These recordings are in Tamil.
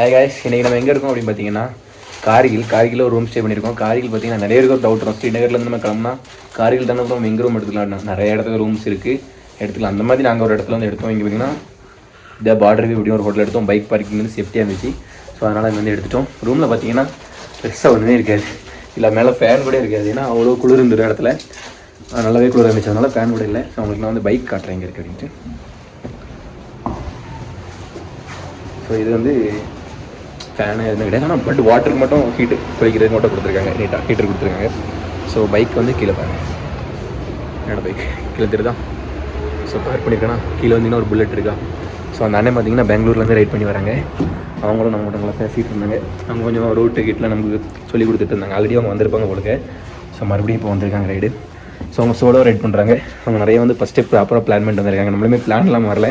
ஹாய் காய்ஸ், இன்றைக்கி நம்ம எங்கே இருக்கோம் அப்படின்னு பார்த்தீங்கன்னா கார்கில் ஒரு ரூம் ஸ்டே பண்ணியிருக்கோம். கார்கில் பார்த்தீங்கன்னா நிறைய இருக்கும் டவுட் வரும். ஸ்ரீநகர்லேருந்து நம்ம கிளம்புனா கார்கில் தானே அப்புறம் எங்கே ரூம் எடுத்துக்கலாம், நிறைய இடத்துல ரூம்ஸ் இருக்குது, எடுத்துக்கலாம். அந்த மாதிரி நாங்கள் ஒரு இடத்துல வந்து எடுத்தோம். இங்கே பார்த்தீங்கன்னா இந்த பார்டர் வியூ அப்படின்னு ஒரு ஹோட்டல் எடுத்தோம். பைக் பார்க்கிங் வந்து சேஃப்டியாக இருந்துச்சு. ஸோ அதனால் இங்கே வந்து எடுத்துட்டோம். ரூமில் பார்த்தீங்கன்னா பெருசாக ஒன்றுமே இருக்காது, இல்லை மேலே ஃபேன் கூட இருக்காது. ஏன்னா அவ்வளோ குளிர் இருந்துடும் இடத்துல, நல்லாவே குளிர் இருந்துச்சு. அதனால் ஃபேன் கூட இல்லை. ஸோ உங்களுக்கு நான் வந்து பைக் காட்டுறேன் இங்கே இருக்குது அப்படின்ட்டு. ஸோ இது வந்து ஃபேனு எதுவும் கிடையாது, ஆனால் பட் வாட்டருக்கு மட்டும் ஹீட்டு குறைக்கிறதுக்கு மட்டும் கொடுத்துருக்காங்க. நீட்டாக ஹீட்டர் கொடுத்துருக்காங்க. ஸோ பைக் வந்து கீழே பாருங்கள், என்னோடய பைக் கீழே தெரியுதா. ஸோ பார்க் பண்ணியிருக்கேன்னா கீழே வந்தீங்கன்னா ஒரு புல்லட் இருக்கா. ஸோ அந்த அண்ணன் பார்த்தீங்கன்னா பெங்களூர்லேருந்து ரைட் பண்ணி வராங்க. அவங்களும் நம்ம நல்லா பேசிகிட்டு இருந்தாங்க. அவங்க கொஞ்சம் ரோட் டிக்கெட்டில் நமக்கு சொல்லி கொடுத்துட்டு இருந்தாங்க. ஆல்ரெடி அவங்க வந்திருப்பாங்க போலுக்கு. ஸோ மறுபடியும் இப்போ வந்திருக்காங்க ரைடு. ஸோ அவங்க சோலோ ரைட் பண்ணுறாங்க. அவங்க நிறைய வந்து ஃபஸ்ட்டு ப்ராப்பராக பிளான் பண்ணிட்டு வந்திருக்காங்க. நம்மளுமே பிளான்லாம் வரல.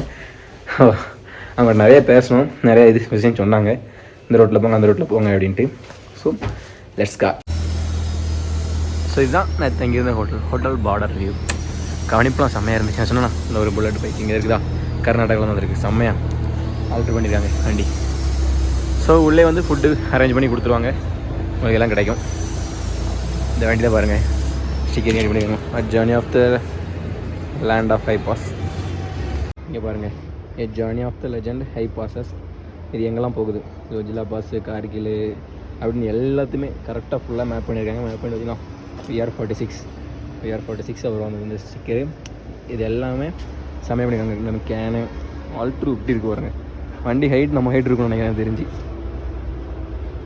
அவங்க நிறைய பேசணும், நிறைய விஷயம் சொன்னாங்க. இந்த ரோட்டில் போங்க, அந்த ரோட்டில் போங்க அப்படின்ட்டு. So let's go. ஸோ இதுதான் நான் தங்கியிருந்த ஹோட்டல் பார்டர் வியூ. கவனிப்புலாம் செம்மையாக இருந்துச்சு. நான் சொன்னேன்னா இந்த ஒரு புல்லட் பைக் இங்கே இருக்குதா, கர்நாடகாவில் வந்து இருக்குது. செம்மையாக ஆல்ட்ரு பண்ணியிருக்காங்க வண்டி. ஸோ உள்ளே வந்து ஃபுட்டு அரேஞ்ச் பண்ணி கொடுத்துருவாங்க, உங்களுக்கு எல்லாம் கிடைக்கும். இந்த வண்டி தான் பாருங்கள், ஸ்டிக்கர் ரெடி பண்ணிக்கணும். Journey of the land of high passes. இங்கே பாருங்கள், a journey of the legend high passes. இது எங்கெல்லாம் போகுது, ஜோஜிலா பாஸ், கார்கில் அப்படின்னு எல்லாத்தையுமே கரெக்டாக ஃபுல்லாக மேப் பண்ணியிருக்காங்க. மேப் பண்ணி பார்த்தீங்கன்னா PR46 அப்புறம் வந்து இந்த ஸ்டிக்கரு, இது எல்லாமே சமையல் பண்ணியிருக்காங்க. நம்ம கேனு ஆல்ட்ரு இப்படி இருக்கு பாருங்க. வண்டி ஹைட் நம்ம ஹைட் இருக்கணும்னு நினைக்கிறேன் தெரிஞ்சு.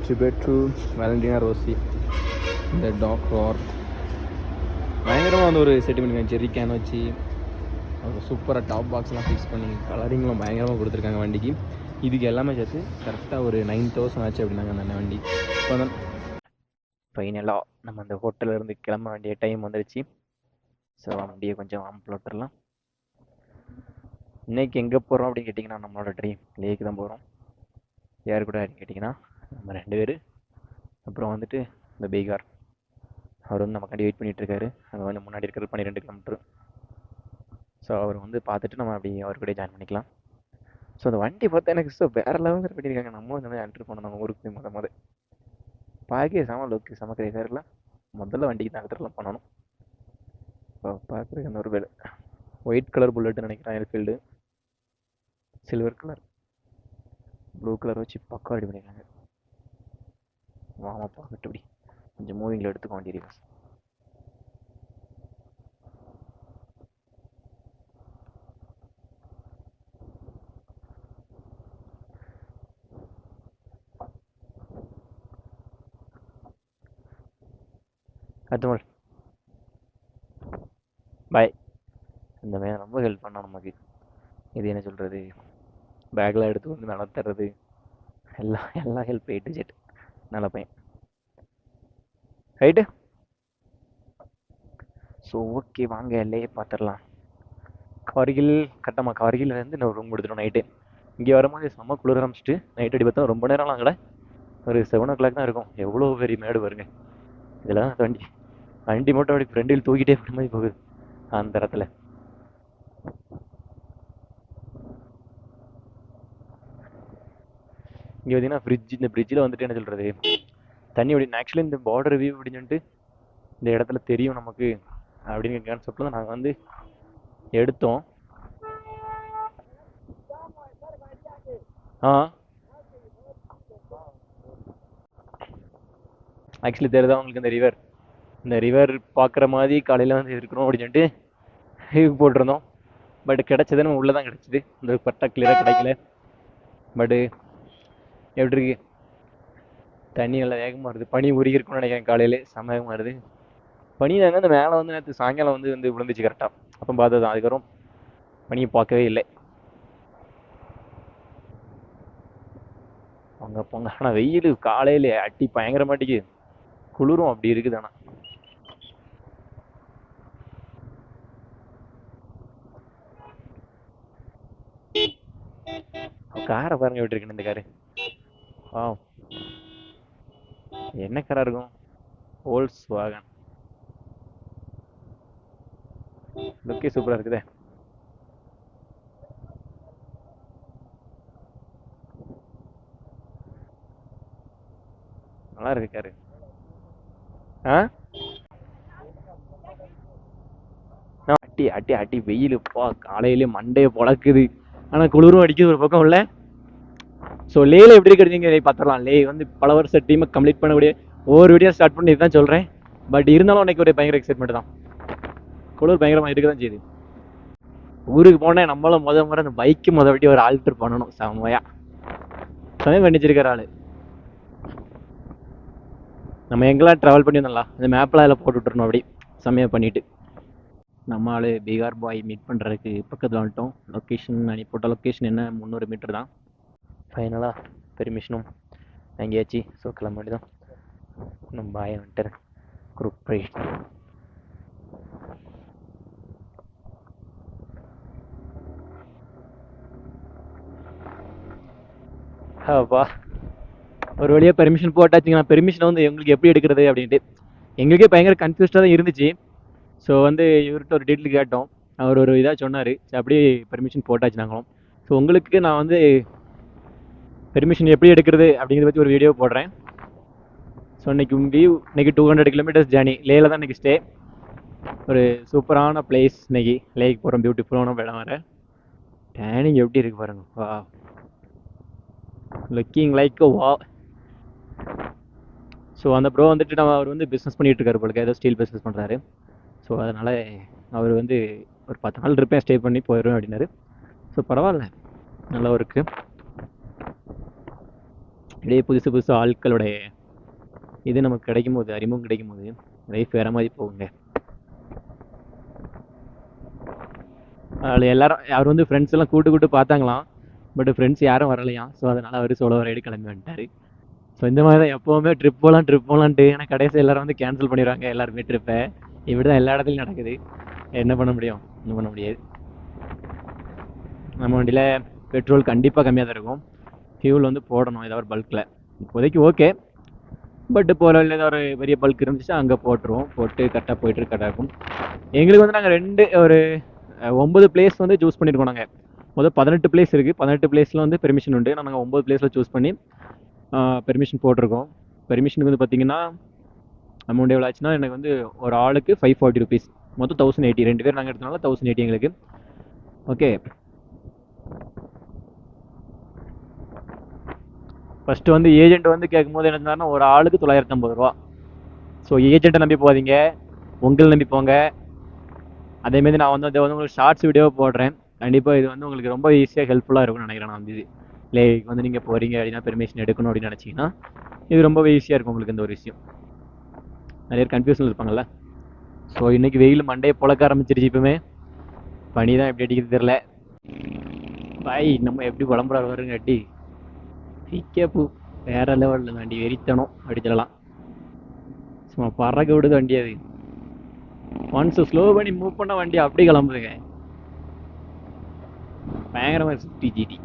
ட்ரிபேட் டு வேலண்டினா ரோசி, இந்த டாக் ரார் பயங்கரமாக வந்து ஒரு செட் பண்ணியிருக்காங்க. செர்ரி கேன் வச்சு சூப்பராக டாப் பாக்ஸ்லாம் ஃபிக்ஸ் பண்ணி கலரிங்லாம் பயங்கரமாக கொடுத்துருக்காங்க வண்டிக்கு. இதுக்கு எல்லாமே சேர்த்து கரெக்டாக ஒரு 9,000 ஆச்சு அப்படின்னாங்க அந்த வண்டி. இப்போ தான் ஃபைனலாக நம்ம அந்த ஹோட்டலிருந்து கிளம்ப வேண்டிய டைம் வந்துடுச்சு. ஸோ வண்டியை கொஞ்சம் ஆம்பிள் விட்டுறலாம். இன்றைக்கி எங்கே போகிறோம் அப்படின்னு கேட்டிங்கன்னா, நம்மளோட ட்ரீம் லேக்கு தான் போகிறோம். யார் கூட அப்படின்னு கேட்டிங்கன்னா, நம்ம 2 பேர். அப்புறம் வந்துட்டு இந்த பீகார், அவர் வந்து நமக்காண்டி வெயிட் பண்ணிகிட்ருக்காரு. அங்கே வந்து முன்னாடி இருக்கிறது 12 கிலோமீட்ரு. ஸோ அவர் வந்து பார்த்துட்டு நம்ம அப்படி அவர் கூட ஜாயின் பண்ணிக்கலாம். ஸோ அந்த வண்டி பார்த்தா எனக்கு வேறு லெவலில் பண்ணியிருக்காங்க. நம்ம இந்த மாதிரி என்ட்ரு பண்ணணும் நம்ம ஊருக்கு முத பார்க்கவே செம லுக்கு, செம கிரேஸாக இருக்கலாம். முதல்ல வண்டிக்கு தான் என்ட்ரெலாம் பண்ணணும். இப்போ பார்க்குறதுக்கு அந்த ஒரு வேலை ஒயிட் கலர் புல்லட்டுன்னு நினைக்கிறேன். Enfield silver colour, blue colour வச்சு பக்கம் ரெடி பண்ணியிருக்காங்க. வாமா பார்க்கட்டு இப்படி கொஞ்சம் மூவிங்கில் எடுத்துக்க வேண்டியிருக்கேன். அடுத்த பாய். இந்த மாதிரி ரொம்ப ஹெல்ப் பண்ணோம் நமக்கு. இது என்ன சொல்கிறது, பேக்கில் எடுத்து வந்து நடத்துறது எல்லாம் ஹெல்ப் A to Z. நல்ல பையன் ரைட்டு. ஸோ ஓகே, வாங்க எல்லையே பார்த்துடலாம். கார்கில் இருந்து நான் ரூம் கொடுத்துட்டோம் நைட்டு. இங்கே வரும்போது செம்ம குளிர ஆரம்பிச்சிட்டு நைட் அடி பார்த்தா ரொம்ப நேரம்லாம் கூட ஒரு 7 o'clock தான் இருக்கும். எவ்வளோ பெரிய மேடு வருங்க. இதெல்லாம் வண்டி மட்டும் அப்படி ஃப்ரெண்டில் தூக்கிட்டே போன மாதிரி போகுது அந்த இடத்துல. இங்கே பார்த்தீங்கன்னா இந்த பிரிட்ஜில் வந்துட்டு என்ன சொல்கிறது, தண்ணி அப்படி ஆக்சுவலி இந்த பார்டர் வியூ அப்படின்னு சொல்லிட்டு இந்த இடத்துல தெரியும் நமக்கு அப்படிங்கிற கான்செப்டில் தான் நாங்கள் வந்து எடுத்தோம். ஆக்சுவலி தெரியுதா உங்களுக்கு இந்த ரிவர் பார்க்குற மாதிரி காலையில் வந்து இருக்கணும் அப்படின்னு சொல்லிட்டு போட்டிருந்தோம். பட் கிடச்சது நம்ம உள்ளே தான் கிடச்சிது. இந்த கரெக்டாக கிளியராக கிடைக்கல. பட்டு எப்படி இருக்கு, தண்ணி நல்லா வேகமாக வருது. பனி உருகி இருக்குன்னு நினைக்கிறேன். காலையிலே செம வேகமாக வருது பனி. தாங்க அந்த மேலே வந்து நேற்று சாயங்காலம் வந்து விழுந்துச்சு கரெக்டாக. அப்போ பார்த்தது தான். அதுக்கப்புறம் பனியை பார்க்கவே இல்லை. பொங்க ஆனால் வெயில் காலையில அட்டி பயங்கர மாட்டிக்கு, குளிரும் அப்படி இருக்குது. ஆனால் காரை பாருங்க விட்டுருக்கேன். இந்த காரு என்ன காராக இருக்கும், Volkswagen. லுக்கே சூப்பராக இருக்குதே. நல்லா இருக்காரு. ஆ அட்டி அட்டி அட்டி வெயில் பா, காலையிலே மண்டையை பொழக்குது. ஆனால் குளிரும் அடிக்குது ஒரு பக்கம் உள்ள. ஸோ லேல எப்படி இருக்கிறீங்க பார்த்துடலாம். லே வந்து பல வருஷம் டீமை கம்ப்ளீட் பண்ணக்கூடிய ஒவ்வொரு வீடியோ ஸ்டார்ட் பண்ணி தான் சொல்கிறேன். பட் இருந்தாலும் அன்னைக்கு ஒரு பயங்கர எக்ஸைட்மெண்ட் தான். குளிர் பயங்கரமாக இருக்க தான் செய்யுது. ஊருக்கு போனேன் நம்மளும் முறை அந்த பைக்கு வாட்டி ஒரு ஆல்டர் பண்ணணும். செம்மையா சமயம் பண்ணிச்சிருக்கிற ஆள். நம்ம எங்கெல்லாம் ட்ராவல் பண்ணி வந்தோம்ல அந்த மேப்லாம் அதில் போட்டு விட்டுறணும். அப்படி செம்மையாக பண்ணிட்டு நம்ம ஆள் பீகார் பாய் மீட் பண்ணுறதுக்கு பக்கத்தில் வந்துட்டோம். லொக்கேஷன் அனுப்பி போட்ட லொக்கேஷன் என்ன 300 மீட்டர் தான். ஃபைனலாக பெர்மிஷனும் வாங்கியாச்சு. ஸோ கிளம்ப வேண்டியதான். நம்ம பாயை வந்துட்டு குரூப் ரைட். அப்பா ஒரு வழியாக பெர்மிஷன் போட்டாச்சுங்க. பெர்மிஷனை வந்து எங்களுக்கு எப்படி எடுக்கிறது அப்படின்ட்டு எங்களுக்கே பயங்கர கன்ஃபியூஸ்டாக தான் இருந்துச்சு. ஸோ வந்து இவர்கிட்ட ஒரு டீட்டெயில் கேட்டோம். அவர் ஒரு இதாக சொன்னார். அப்படியே பெர்மிஷன் போட்டாச்சு நாங்களும். ஸோ உங்களுக்கு நான் வந்து பெர்மிஷன் எப்படி எடுக்கிறது அப்படிங்கிறத பற்றி ஒரு வீடியோ போடுறேன். ஸோ இன்னைக்கு 200 கிலோமீட்டர்ஸ் ஜேர்னி. லேல தான் இன்றைக்கி ஸ்டே. ஒரு சூப்பரான பிளேஸ். இன்னைக்கு லேக்கு போகிறோம். பியூட்டிஃபுல்லான இடம் வேறு. டேனிங் எப்படி இருக்கு பாருங்க. வா, லுக்கிங் லைக் வா. ஸோ அந்த ப்ரோ வந்துட்டு அவர் வந்து பிஸ்னஸ் பண்ணிகிட்டு இருக்காரு போலுக்கு. ஏதோ ஸ்டீல் பிஸ்னஸ் பண்ணுறாரு. ஸோ அதனால் அவர் வந்து ஒரு 10 நாள் இருப்பேன், ஸ்டே பண்ணி போயிடுவேன் அப்படின்னாரு. ஸோ பரவாயில்ல, நல்லா இருக்கு. இடையே புதுசு ஆட்களுடைய இது நமக்கு கிடைக்கும் போது, அறிமுகம் கிடைக்கும் போது லைஃப் வேற மாதிரி போகுங்க. அதில் எல்லாரும் அவர் வந்து ஃப்ரெண்ட்ஸ் எல்லாம் கூட்டு பார்த்தாங்களாம். பட் ஃப்ரெண்ட்ஸ் யாரும் வரலையாம். ஸோ அதனால் அவர் சோலோ ரைடு கிளம்பி வந்துட்டார். ஸோ இந்த மாதிரி தான் எப்போவுமே ட்ரிப் போகலான்ட்டு ஏன்னா கடைசி எல்லோரும் வந்து கேன்சல் பண்ணிடுவாங்க எல்லாருமே ட்ரிப்பை. இப்படி தான் எல்லா இடத்துலையும் நடக்குது. என்ன பண்ண முடியும்? ஒன்றும் பண்ண முடியாது. நம்ம வண்டியில் பெட்ரோல் கண்டிப்பாக கம்மியாக தான் இருக்கும். ஃபியூல் வந்து போடணும் ஏதாவது ஒரு பல்கில். இப்போதைக்கு ஓகே. பட் போகிற வழியில் ஏதாவது ஒரு பெரிய பல்க் இருந்துச்சுன்னா அங்கே போட்டுருவோம். போட்டு கரெக்டாக போயிட்டு கரெக்டாக இருக்கும். எங்களுக்கு வந்து நாங்கள் ஒரு 9 பிளேஸ் வந்து சூஸ் பண்ணியிருக்கோம். நாங்கள் முதல் 18 பிளேஸ் இருக்குது. 18 பிளேஸில் வந்து பெர்மிஷன் உண்டு. நாங்கள் 9 பிளேஸில் சூஸ் பண்ணி பெர்மிஷன் போட்டிருக்கோம். பெர்மிஷனுக்கு வந்து பார்த்திங்கன்னா அமௌண்ட் எவ்வளோ ஆச்சுன்னா எனக்கு வந்து ஒரு ஆளுக்கு 540 ருபீஸ். மொத்தம் 1080. 2 பேர் நாங்கள் எடுத்தனால 1080 எங்களுக்கு. ஓகே, ஃபஸ்ட்டு வந்து ஏஜென்ட் வந்து கேட்கும்போது என்ன சொன்னார்னா ஒரு ஆளுக்கு 950 ரூபா. ஸோ ஏஜென்ட்டை நம்பி போகாதீங்க, உங்களை நம்பி போங்க. அதேமாரி நான் வந்து உங்களுக்கு ஷார்ட்ஸ் வீடியோ போடுறேன். கண்டிப்பாக இது வந்து உங்களுக்கு ரொம்ப ஈஸியாக ஹெல்ப்ஃபுல்லாக இருக்கும்னு நினைக்கிறேன். நான் வந்து லேக்கு வந்து நீங்கள் போகிறீங்க அப்படின்னா பெர்மிஷன் எடுக்கணும் அப்படின்னு நினச்சிங்கன்னா இது ரொம்பவே ஈஸியாக இருக்கும் உங்களுக்கு இந்த ஒரு விஷயம். நிறைய கன்ஃபியூஷன் இருப்பாங்கள்ல. ஸோ இன்றைக்கி வெயில் மண்டையை புழக்க ஆரம்பிச்சிருச்சு. இப்போமே பனி தான் எப்படி அடிக்கிறது தெரில. பாய் நம்ம எப்படி குழம்புறாரு வருங்க அட்டி பூ வேற லெவலில் வண்டி வெறித்தணும் அப்படி சொல்லலாம். சும்மா பறக்க விடுது வண்டி. அது ஒன்ஸ் ஸ்லோ பண்ணி மூவ் பண்ண வண்டி அப்படி கிளம்புதுங்க. பயங்கரமாக சிட்டி ஜிடி.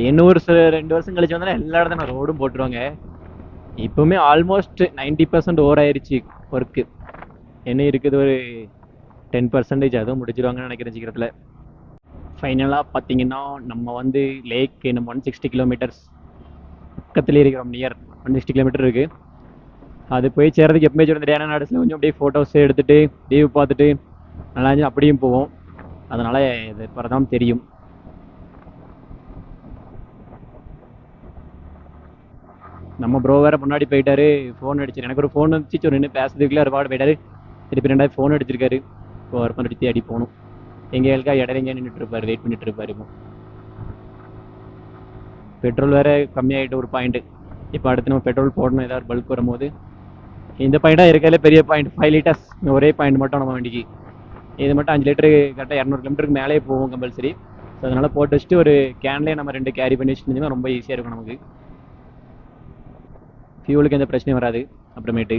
இன்னும் ஒரு 2 வருஷம் கழிச்சு வந்தாலும் எல்லா இடத்துல ரோடும் போட்டுருவாங்க. இப்போவுமே ஆல்மோஸ்ட் 90% ஓவர் ஆயிடுச்சு ஒர்க்கு. என்ன இருக்குது ஒரு 10% அதுவும் முடிச்சிருவாங்கன்னு நினைக்கிறேன் சீக்கிரத்தில். ஃபைனலாக பார்த்தீங்கன்னா நம்ம வந்து லேக்கு நம்ம 160 கிலோமீட்டர்ஸ் பக்கத்துலேயே இருக்கிறோம். நியர் 160 கிலோமீட்டர் இருக்குது. அது போய் சேர்றதுக்கு எப்பவுமே சொல்ல டேனா நாடுஸில் கொஞ்சம் அப்படியே ஃபோட்டோஸ் எடுத்துகிட்டு வியூ பார்த்துட்டு நல்லா இருந்துச்சு அப்படியும் போவோம். அதனால் இது பிறதான் தெரியும். நம்ம ப்ரோ வேறு முன்னாடி போயிட்டாரு. ஃபோன் அடிச்சிரு. எனக்கு ஒரு ஃபோன் வந்துச்சு. நின்று பேசுறதுக்குள்ளே ஒரு பாடு போயிட்டாரு. திருப்பி 2 ஃபோன் அடிச்சிருக்காரு. இப்போ ஒரு பண்ணி தேடி போகணும். எங்கேக்கா இடையிங்க நின்றுட்டு இருப்பார், வெயிட் பண்ணிட்டு இருப்பார். இப்போ பெட்ரோல் வேறு கம்மியாகிட்டு ஒரு பாயிண்ட்டு. இப்போ அடுத்து நம்ம பெட்ரோல் போடணும் ஏதாவது பல்க் வரும்போது. இந்த பாயிண்டாக இருக்கிறதுல பெரிய பாயிண்ட் 5 லிட்டர்ஸ் ஒரே பாயிண்ட் மட்டும் நம்ம வண்டிக்கு. இது மட்டும் 5 லிட்டரு கரெக்டாக 200 கிலோமீட்டருக்கு மேலே போகும் கம்பல்சரி. ஸோ அதனால் போட்டு வச்சுட்டு ஒரு கேன்லேயே நம்ம 2 கேரி பண்ணி வச்சுருந்தீங்கன்னா ரொம்ப ஈஸியாக இருக்கும் நமக்கு. ஃபியூலுக்கு எந்த பிரச்சனையும் வராது. அப்புறமேட்டு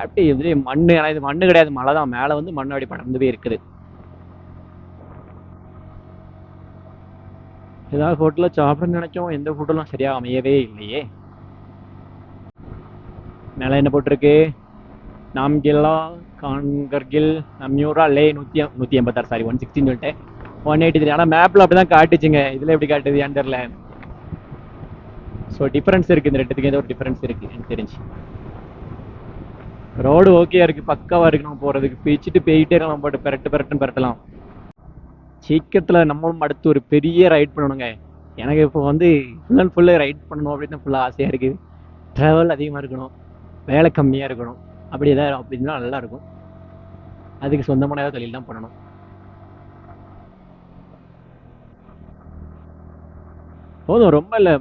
எப்படி இது மண், ஆனால் இது மண்ணு கிடையாது, மழை தான். மேலே வந்து மண் அப்படி படர்ந்துவே இருக்குது. ஏதாவது ஹோட்டலில் சாப்பிடணும்னு நினைச்சோம். எந்த ஹோட்டலும் சரியாக அமையவே இல்லையே. மேலே என்ன போட்டிருக்கு? நாம்கில்லா கான்கர்கில் அம்யூரா லே 186 சாரி 160 சொல்லிட்டேன். 183. ஆனால் மேப்பில் அப்படி தான் காட்டுச்சுங்க. இதில் எப்படி காட்டுது ஏன்னு தெரில. ஸோ டிஃப்ரென்ஸ் இருக்குது, இந்த ரெண்டுத்துக்கு ஏதோ ஒரு டிஃப்ரென்ஸ் இருக்குது எனக்கு தெரிஞ்சு. ரோடு ஓகேயா இருக்குது, பக்காவாக இருக்கு நம்ம போகிறதுக்கு. பிச்சுட்டு போயிட்டே இருக்கலாம், போட்டு பெரட்டுன்னு பெரட்டலாம். சீக்கிரத்தில் நம்மளும் அடுத்து ஒரு பெரிய ரைட் பண்ணணுங்க. எனக்கு இப்போ வந்து ஃபுல் அண்ட் ஃபுல்லு ரைட் பண்ணணும் அப்படின்னு ஃபுல்லாக ஆசையாக இருக்குது. ட்ராவல் அதிகமாக இருக்கணும், வேலை கம்மியாக இருக்கணும், அப்படி ஏதாவது அப்படின்னா நல்லாயிருக்கும். அதுக்கு சொந்தமான ஏதாவது தொழில் தான் பண்ணணும். போதும், ரொம்ப இல்லை,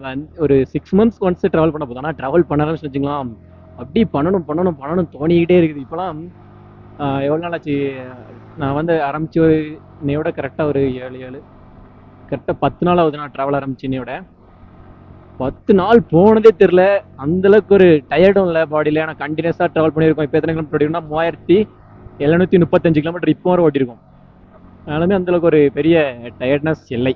ஒரு 6 months ஒன்ஸ் ட்ராவல் பண்ண போதும். ஆனால் ட்ராவல் பண்ணலாம்னு வச்சுங்களா, அப்படி பண்ணணும் தோணிக்கிட்டே இருக்குது. இப்போலாம் எவ்வளோ நாள் ஆச்சு நான் வந்து ஆரம்பிச்சு, ஒரு இன்னையோட கரெக்டாக ஒரு 7 கரெக்டாக 10 நாள் ஆகுது நான் ட்ராவல் ஆரம்பிச்சு. இன்னையோட 10 நாள் போனதே தெரில. அந்தளவுக்கு ஒரு டயர்டும் இல்லை பாடியில். ஆனால் கண்டினியூஸாக ட்ராவல் பண்ணியிருக்கோம். இப்போ எத்தனை கிலோமீட்டர் ஓடிருக்கோம்னா 3735 கிலோமீட்டர் இப்போ வரை ஓட்டியிருக்கோம். அதனாலுமே அந்தளவுக்கு ஒரு பெரிய டயர்ட்னஸ் இல்லை.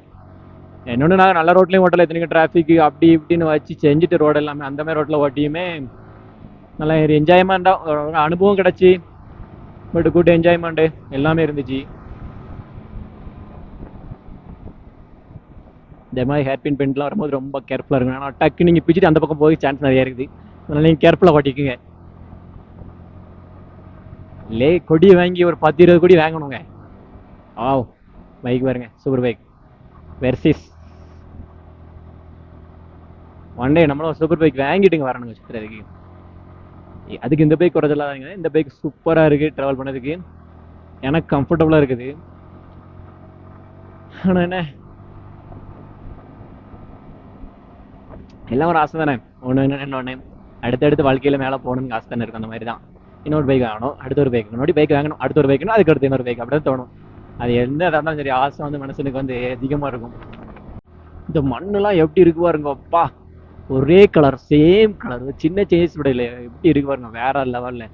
இன்னொன்று, நான் நல்ல ரோட்லேயும் ஓட்டலை, எத்தனைக்கும் டிராஃபிக் அப்படி இப்படின்னு வச்சு செஞ்சுட்டு ரோடு எல்லாமே அந்த மாதிரி ரோட்டில் ஓட்டியுமே நல்லா ஒரு என்ஜாய்மெண்ட்டாக ஒரு அனுபவம் கிடச்சி. பட் குட் என்ஜாய்மெண்ட்டு எல்லாமே இருந்துச்சு. இந்த மாதிரி ஹேர்பின் பெயிண்ட்லாம் வரும்போது ரொம்ப கேர்ஃபுல்லாக இருக்கும். ஆனால் டக்கு நீங்கள் பிச்சுட்டு அந்த பக்கம் போய் சான்ஸ் நிறையா இருக்குது. அதனால் நீங்கள் கேர்ஃபுல்லாக ஓட்டிக்குங்க. கொடி வாங்கி ஒரு 10-20 கொடி வாங்கணுங்க. பைக் பாருங்க, super bike versus. One day நம்மளும் சூப்பர் பைக் வாங்கிட்டுங்க வரணுங்க சுற்றுறதுக்கு. அதுக்கு இந்த பைக் குறைச்சலாங்க. இந்த பைக் சூப்பராக இருக்குது ட்ராவல் பண்ணதுக்கு, எனக்கு கம்ஃபர்டபுளாக இருக்குது. ஆனால் என்ன, எல்லாம் ஒரு ஆசை தானே. ஒன்று அடுத்தடுத்து வாழ்க்கையில் மேலே போகணுன்னு ஆசை தானே இருக்கும். அந்த மாதிரி தான் இன்னொரு பைக் வாங்கணும், அடுத்த ஒரு பைக், முன்னாடி பைக் வாங்கணும், அடுத்த ஒரு பைக்னா அதுக்கு அடுத்து இன்னொரு பைக், அப்படி தான் தோணும். அது எந்த இதாக இருந்தாலும் சரி, ஆசை வந்து மனசுக்கு வந்து அதிகமாக இருக்கும். இந்த மண்ணெல்லாம் எப்படி இருக்கு பாருங்க, அப்பா ஒரே கலர், சேம் கலர், சின்ன சேஞ்ச் விட இல்லை, எப்படி இருக்கு பாருங்க, வேற லெவலில்.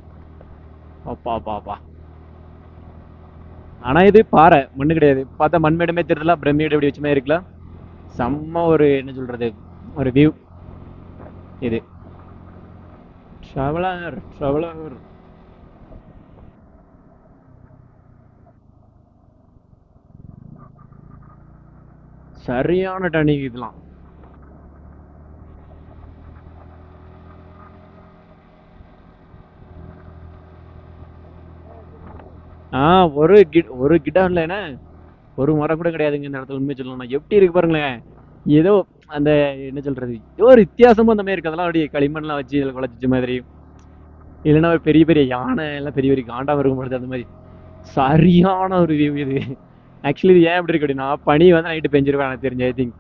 அப்பா. ஆனால் இது பாறை, மண்ணு கிடையாது. பார்த்தா மண்மேடுமே தெரியல, பிரமிடு எப்படி வச்சுமே இருக்கலாம். செம்ம ஒரு என்ன சொல்றது, ஒரு வியூ இது. ட்ராவலர் சரியான டர்னிங் இதெல்லாம். ஒரு கிட்ட இல்லைன்னா ஒரு மரம் கூட கிடையாதுங்க இந்த இடத்துல. உண்மை சொல்லணும், எப்படி இருக்கு பாருங்களேன். ஏதோ அந்த என்ன சொல்றது, ஏதோ ஒரு வித்தியாசமும் அந்த மாதிரி இருக்கு. அதெல்லாம் அப்படியே களிமண்லாம் வச்சு இதில் குழச்சிச்ச மாதிரி, இல்லைன்னா ஒரு பெரிய பெரிய யானை எல்லாம் பெரிய பெரிய காண்டாம இருக்கும் பொழுது அந்த மாதிரி. சரியான ஒரு வியூ இது. ஆக்சுவலி இது ஏன் எப்படி இருக்கு அப்படின்னா, பனி வந்து நைட்டு பெஞ்சிருக்கேன் எனக்கு தெரிஞ்ச. ஐ திங்க்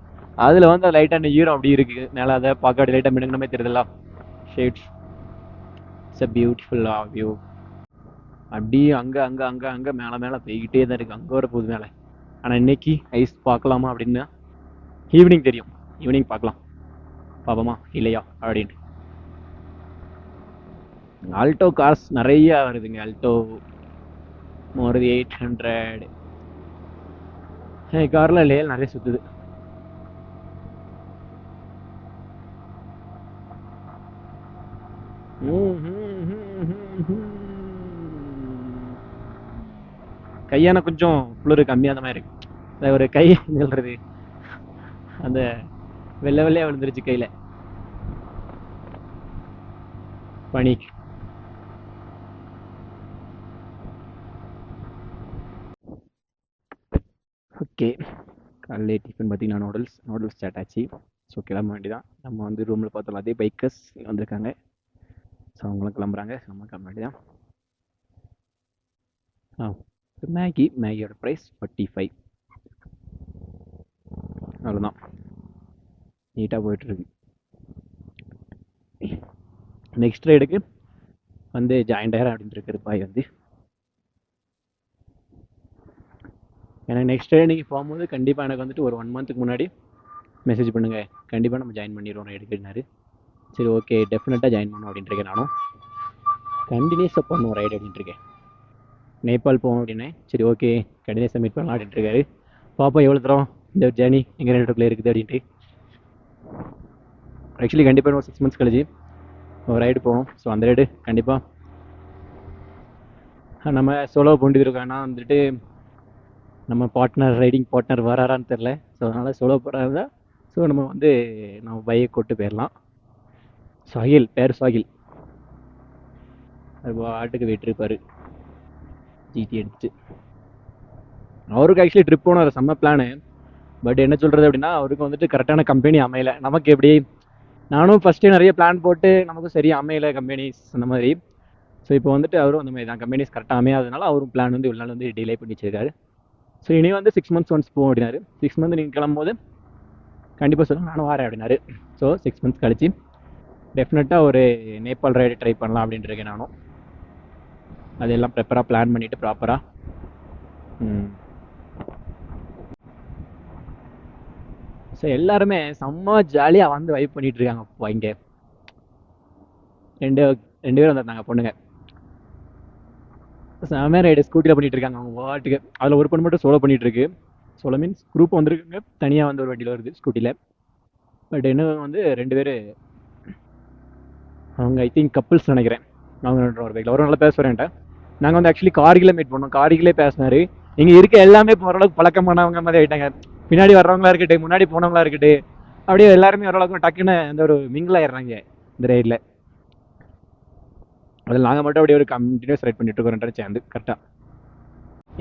அதில் வந்து லைட்டாக ஈரம் அப்படி இருக்கு மேலே, அதை பார்க்க அப்படி லைட்டாக மினுங்கின மாதிரி தெரியுதுல்ல shades. It's a beautiful view. அப்படியே அங்கே மேலே போய்கிட்டே தான் இருக்குது, அங்கே வர போகுது மேலே. ஆனால் இன்னைக்கு ஐஸ் பார்க்கலாமா அப்படின்னா ஈவினிங் தெரியும். ஈவினிங் பார்க்கலாம், பாப்போமா இல்லையா அப்படின்ட்டு. ஆல்டோ கார்ஸ் நிறைய வருதுங்க. ஆல்டோ மாருதி 800 கார்லாம் இல்லையா நிறைய சுற்றுது. கையான கொஞ்சம் குளிர் கம்மியாக அந்த மாதிரி இருக்கு. ஒரு கை சொல்றது, அந்த வெள்ளையா விழுந்துருச்சு கையில பனி. ஓகே, காலையில் டிஃபன் பார்த்தீங்கன்னா நூடுல்ஸ் ஸ்டார்ட் ஆச்சு. ஸோ கிளம்ப வேண்டியதான். நம்ம வந்து ரூமில் பார்த்தோம் அதே பைக்கர்ஸ் வந்திருக்காங்க. ஸோ அவங்களும் கிளம்புறாங்க, நம்ம கிளம்ப வேண்டியதான். மேகியோட ப்ரைஸ் 45. அவ்வளோதான், நீட்டாக போயிட்டுருக்கு. நெக்ஸ்ட் ரைடுக்கு வந்து ஜாயின்ட் ஆகிற அப்படின்ட்டு இருக்கிற பாய் வந்து எனக்கு நெக்ஸ்ட் ரைடு நீங்கள் போகும்போது கண்டிப்பாக எனக்கு வந்துட்டு ஒரு 1 month முன்னாடி மெசேஜ் பண்ணுங்கள், கண்டிப்பாக நம்ம ஜாயின் பண்ணிடுவோம் ரைடுக்குனாரு. சரி ஓகே, டெஃபினட்டாக ஜாயின் பண்ணணும் அப்படின்ட்டுருக்கேன். நானும் கண்டினியூஸாக பண்ணுவோம் ரைடு அப்படின்ட்டுருக்கேன். நேபாள் போவோம் அப்படின்னே, சரி ஓகே கண்டினியூஸாக மீட் பண்ணலாம் அப்படின்ட்டுருக்காரு. பாப்பா எவ்வளோ தூரம் இந்த ஜேர்னி எங்கள் 2 இருக்குது அப்படின்ட்டு. ஆக்சுவலி கண்டிப்பாக ஒரு 6 months கழிச்சு ஒரு ரைடு போகணும். ஸோ அந்த ரைடு கண்டிப்பாக நம்ம சோலோ போண்டிட்டு இருக்கோம்னா வந்துட்டு நம்ம ரைடிங் பார்ட்னர் வராரான்னு தெரில. ஸோ அதனால் சோலோ போகிறதா ஸோ நம்ம வந்து நம்ம பைக் கொண்டு போயிடலாம். சாகில், பேர் சாகில். அது பாட்டுக்கு விட்டுருப்பாரு ஜிடி எடுத்துட்டு. அவருக்கு ஆக்சுவலி ட்ரிப் போன ஒரு செம்ம பிளானு. பட் என்ன சொல்கிறது அப்படின்னா, அவருக்கு வந்துட்டு கரெக்டான கம்பெனி அமையலை. நமக்கு எப்படி, நானும் ஃபஸ்ட்டு நிறைய பிளான் போட்டு நமக்கும் சரியாக அமையலை கம்பெனிஸ் அந்த மாதிரி. ஸோ இப்போ வந்துட்டு அவரும் அந்த மாதிரி தான், கம்பெனிஸ் கரெக்டாக அமையாததுனால அவரும் பிளான் வந்து இவ்வளோ நாள் வந்து டிலே பண்ணி வச்சிருக்காரு. ஸோ இனி வந்து 6 months ஒன்ஸ் போகும் அப்படின்னாரு. 6 months நீங்கள் கிளம்பும்போது கண்டிப்பாக சொல்லுங்கள், நானும் வரேன் அப்படின்னாரு. ஸோ 6 months கழிச்சு டெஃபினட்டாக ஒரு நேபாள் ரைடு ட்ரை பண்ணலாம் அப்படின்ட்டு இருக்கேன் நானும். அதெல்லாம் ப்ரெப்பராக பிளான் பண்ணிவிட்டு ப்ராப்பராக. ஸோ எல்லாருமே செம்ம ஜாலியாக வந்து வைப் பண்ணிட்டு இருக்காங்க. இப்போ இங்கே ரெண்டு பேரும் வந்திருந்தாங்க பொண்ணுங்க. செம்ம ரைடு ஸ்கூட்டியில் பண்ணிட்டு இருக்காங்க அவங்க வாட்டுக்கு. அதில் ஒரு பொண்ணு மட்டும் சோலோ பண்ணிட்டு இருக்கு. சோலோ மீன்ஸ் குரூப் வந்துருக்குங்க, தனியாக வந்து ஒரு வண்டியில் வருது ஸ்கூட்டியில். பட் இன்னும் வந்து 2 பேர் அவங்க ஐ திங்க் கப்புள்ஸ் நினைக்கிறேன். அவங்க ஒரு பைக்கில் ஒரு நல்லா பேசுகிறேன்ட்ட. நாங்கள் வந்து ஆக்சுவலி கார்கிலே மீட் பண்ணோம். கார்கிலே பேசினாரு. இங்கே இருக்க எல்லாமே ஓரளவுக்கு பழக்கமானவங்க மாதிரி ஆகிட்டாங்க. பின்னாடி வர்றவங்களா இருக்கட்டும், முன்னாடி போனவங்களா இருக்கட்டும், அப்படியே எல்லாருமே ஓரளவுக்கு டக்குன்னு அந்த ஒரு மிங்கிள் ஆயிடுறாங்க இந்த ரைடில். அதில் நாங்கள் மட்டும் அப்படியே ஒரு கண்டினியூஸ் ரைட் பண்ணிட்டு இருக்கோம் 2 சேர்ந்து கரெக்டாக.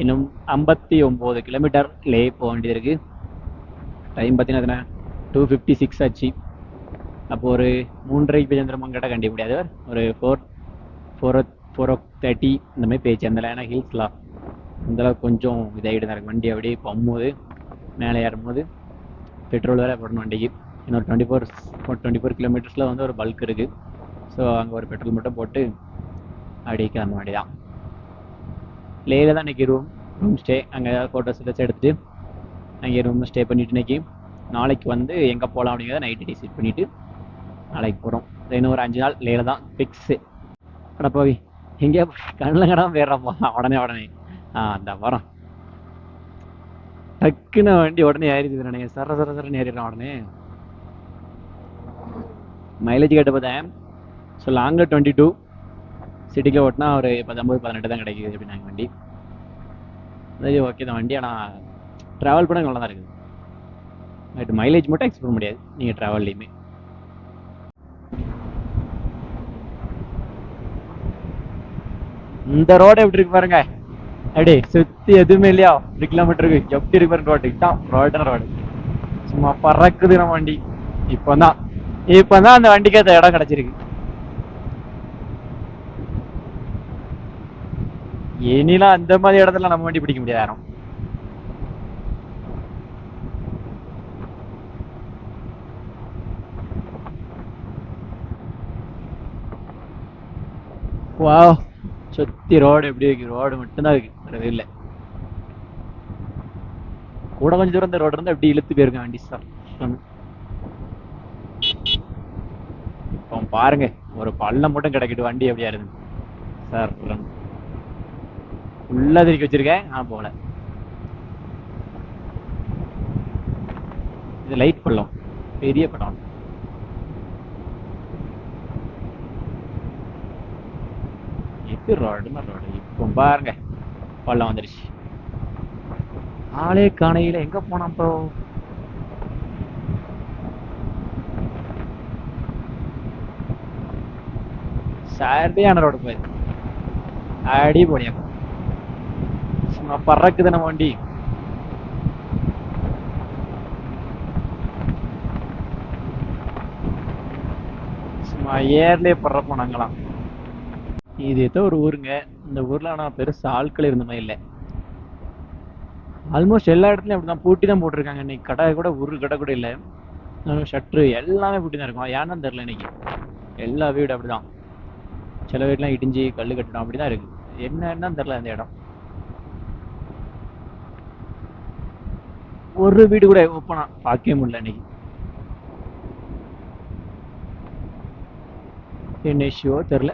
இன்னும் 59 கிலோமீட்டர் லே போக வேண்டியது இருக்குது. டைம் பார்த்தீங்கன்னா 2:56 ஆச்சு. அப்போ ஒரு 3:30 போய் சேர்ந்துருமா கேட்டால் கண்டிப்பாக முடியாது. ஒரு 4:30 இந்த மாதிரி போய் சேர்ந்தல. ஏன்னா ஹில்ஸ்லாம் அந்தளவுக்கு கொஞ்சம் இதாகிட்டு தான் இருக்குது. வண்டி அப்படியே போகும்போது மேலே ஏறும்போது பெட்ரோல் வேறு போடணும் வண்டிக்கு. இன்னொரு 24 கிலோமீட்டர்ஸில் வந்து ஒரு பல்க் இருக்குது. ஸோ அங்கே ஒரு பெட்ரோல் மட்டும் போட்டு அப்படியே கிளம்ப வேண்டியதான். லேயில் தான் இன்றைக்கி ரூம் ஸ்டே. அங்கே ஏதாவது ஃபோட்டோஸ் எடுத்துகிட்டு அங்கே ரூம் ஸ்டே பண்ணிவிட்டு இன்றைக்கி நாளைக்கு வந்து எங்கே போகலாம் அப்படிங்கிறத நைட்டு டிசைட் பண்ணிவிட்டு நாளைக்கு போகிறோம். இன்னும் ஒரு 5 நாள் லேயில் தான் ஃபிக்ஸு. அட போய் எங்கேயா கண்ணில் கடாமல் போயிடுறாப்பா உடனே அந்த வரோம் டக்குன்னு வண்டி உடனே ஏறிடுது. நினைக்கிறேன் சரன்னு ஏறிடுறேன் உடனே. மைலேஜ் கேட்ட பார்த்தேன். ஸோ லாங்கில் 22, சிட்டிக்கு ஓட்டினா ஒரு 19-18 தான் கிடைக்குது அப்படின்னாங்க வண்டி. அது ஓகே தான் வண்டி. ஆனால் ட்ராவல் பண்ண நல்லா தான் இருக்குது. பட் மைலேஜ் மட்டும் எக்ஸ்பெக்ட் பண்ண முடியாது நீங்கள் ட்ராவல்லையுமே. இந்த ரோடு எப்படி இருக்கு பாருங்க. அப்படி சுற்றி எதுவுமே இல்லையா, 1 கிலோமீட்டருக்கு எப்படி இருக்கு பாருங்க. ரோடு இதான் ரோடு சும்மா பறக்குது நம்ம வண்டி. இப்போதான் அந்த வண்டிக்கு அந்த இடம் கிடைச்சிருக்கு. இனிலாம் அந்த மாதிரி இடத்துல நம்ம வண்டி பிடிக்க முடியாது யாரும். வா சுத்தி ரோடு எப்படி இருக்கு. ரோடு மட்டும்தான் இருக்கு, வரவே இல்லை. கூட கொஞ்சம் தூரம் இந்த ரோடு இருந்தா எப்படி இழுத்து போயிருக்கேன் வண்டி சார். இப்போ பாருங்க ஒரு பள்ளம் மட்டும் கிடைக்கிட்டு வண்டி எப்படியா இருக்கு சார். ஃபுல்லா திருக்கி வச்சிருக்கேன். போல இது லைட் பள்ளம், பெரிய படம். இது ரோடுன்னா ரோடு. இப்போ பாருங்க பள்ளம் வந்துருச்சு. ஆளே காணையில எங்க போனான் ப்ரோ. சரியான ரோடு போய் அடி போடியா. சும்மா பறக்குது நம்ம வண்டி. சும்மா ஏர்லயே பறப்ப போனாங்களாம். இது ஏதோ ஒரு ஊருங்க. இந்த ஊர்ல ஆனா பெருசா ஆட்கள் இருந்த மாதிரி இல்லை. ஆல்மோஸ்ட் எல்லா இடத்துலயும் அப்படிதான் பூட்டி தான் போட்டிருக்காங்க. இன்னைக்கு கடை கூட ஒரு கடை கூட இல்லை. ஷட்ரு எல்லாமே பூட்டி தான் இருக்கும். ஏன்னு தெரியல இன்னைக்கு. எல்லா வீடு அப்படிதான். சில வீடுலாம் இடிஞ்சு கல்லு கட்டணும் அப்படிதான் இருக்கு. என்னன்னு தெரியல அந்த இடம். ஒரு வீடு கூட ஓப்பனா பார்க்கவே முடியல இன்னைக்கு. என்ன இஷ்யூவோ தெரியல.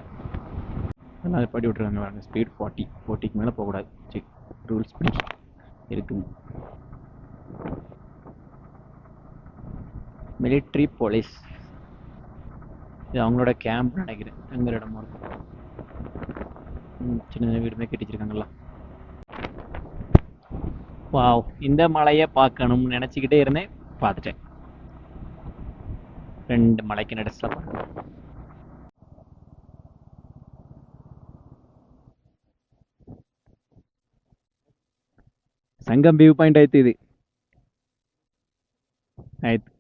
அதை படி விட்டுருக்காங்க பாருங்க. ஸ்பீட் 40க்கு மேலே போகக்கூடாது. சரி ரூல்ஸ் படி இருக்குங்க. மிலிட்ரி போலீஸ் இது அவங்களோட கேம்ப் நினைக்கிறேன். எங்க இடமா இருக்கும். சின்ன வீடுமே கட்டி வச்சிருக்காங்களா. வாவ் இந்த மலையை பார்க்கணும்னு நினச்சிக்கிட்டே இருந்தேன், பார்த்துட்டேன். ரெண்டு மலைக்கு நடுஸ்ல போறோம். ಸಂಗಮ್ ವ್ಯೂ ಪಾಯಿಂಟ್ ಐತಿ ಇದು. ಆಯ್ತು.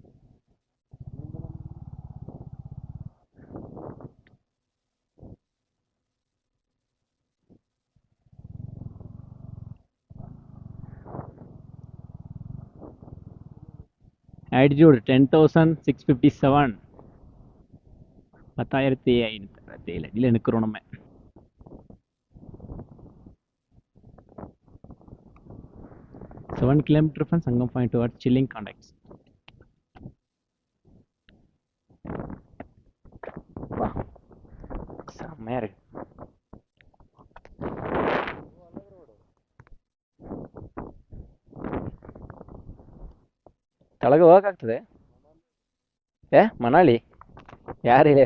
ஆல்டிடியூட் 10,657. 10,567 அடியில் நிற்கிறோம் நம்ம. Seven kilometer from Sangam Point towards chilling context. Wow. செம்மையா இருக்கு. ತಳಗ ಹೋಗಕ್ಕಾಗ್ತದೆ. ಮನಾಲಿ ಯಾರಿಲ್ಲ.